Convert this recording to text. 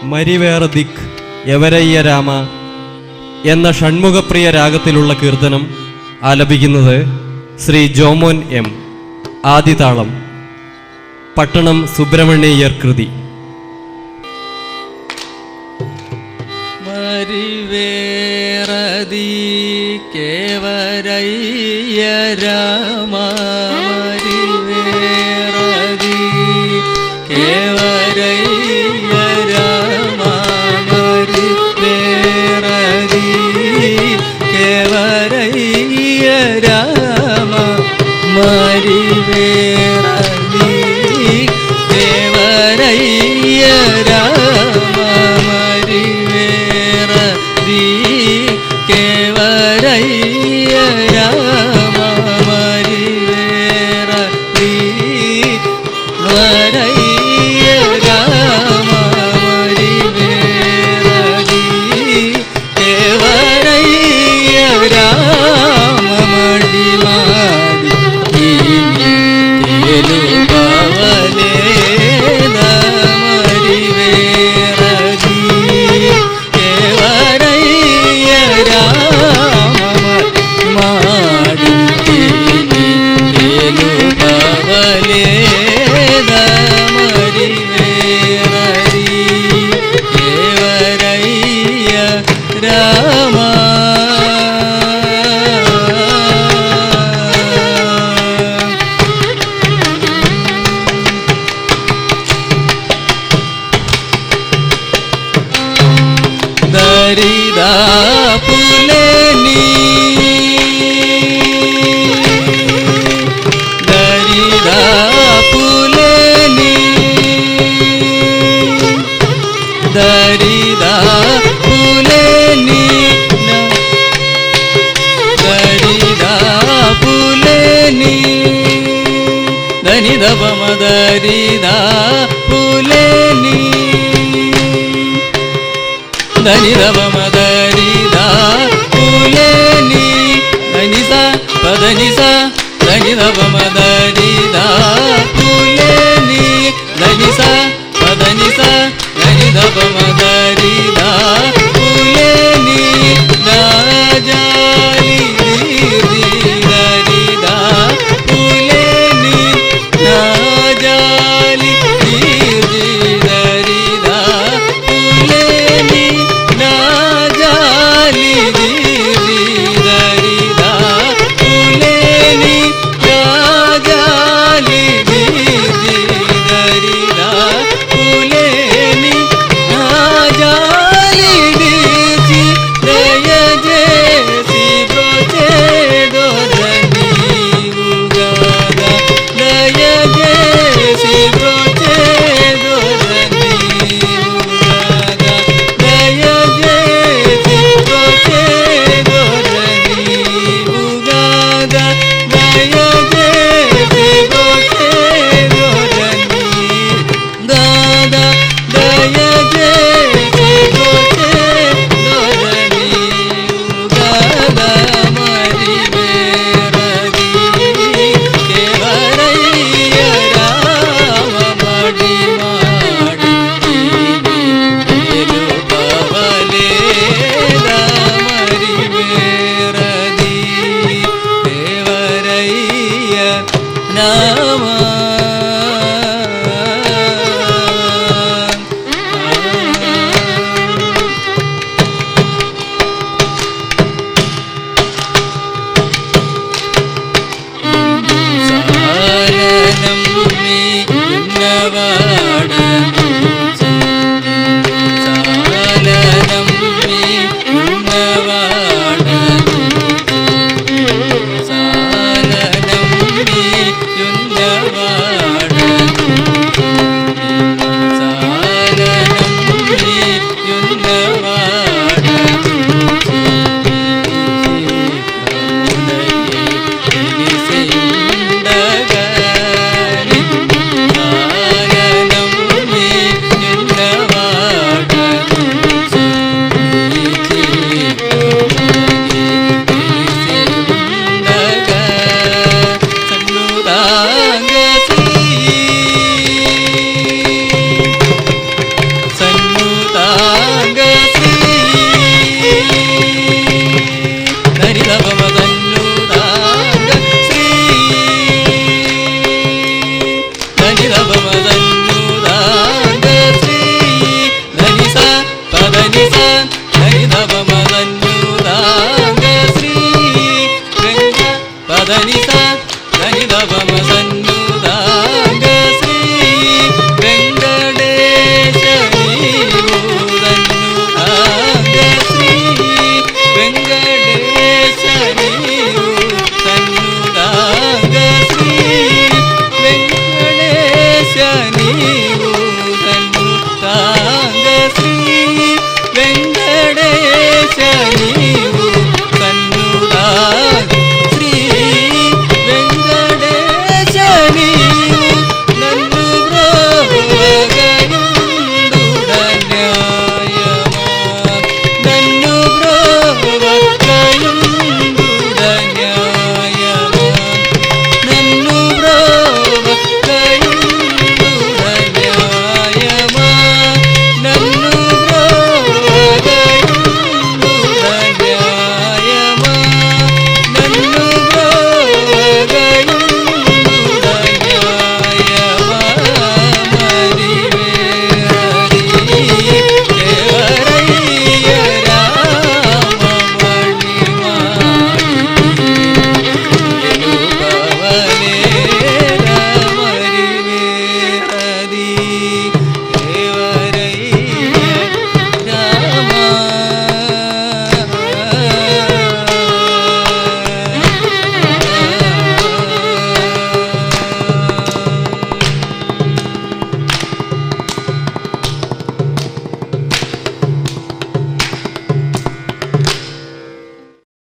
മരിവേറ ദിക് യവരയ്യ രാമ എന്ന ഷൺമുഖപ്രിയ രാഗത്തിലുള്ള കീർത്തനം ആലപിക്കുന്നത് ശ്രീ ജോമോൻ എം. ആദിതാളം. പട്ടണം സുബ്രഹ്മണ്യയ്യർ കൃതി. മരിവേറ ദിക് യവരയ്യ രാമ മരിവേറ ദിക് യവരയ്യ രാമ മരിവേറ ദിക് യവരയ്യ രാമ മരിവേറ ദിക് യവരയ്യ രാമ മരിവേറ ദിക് യവരയ്യ രാമ മരിവേറ ദിക് വരയ്യ രാമ മരിവേറ ദിക് യവരയ്യ രാമ മടിമാടി തേലുപവലേ മരിവേറ ദിക് യവരയ്യ രാമ മാടി തേലുപവലേ മരിവേറ ദിക് യവരയ്യ രാമ. ദരിദാ പുലനി ദരിദാ പുലനി ദരിദാ പുലനി ദരിദാ പുലനി ധനിധ പമ ദരിദാ പുലനി ധനിധ പമ ദരിദാ പുലനി ധനിസ പദനിസ ധനിധ പമ ദരിദാ പുലനി ധനിസ പദനിസ ധനിധ പമ ദരിദാ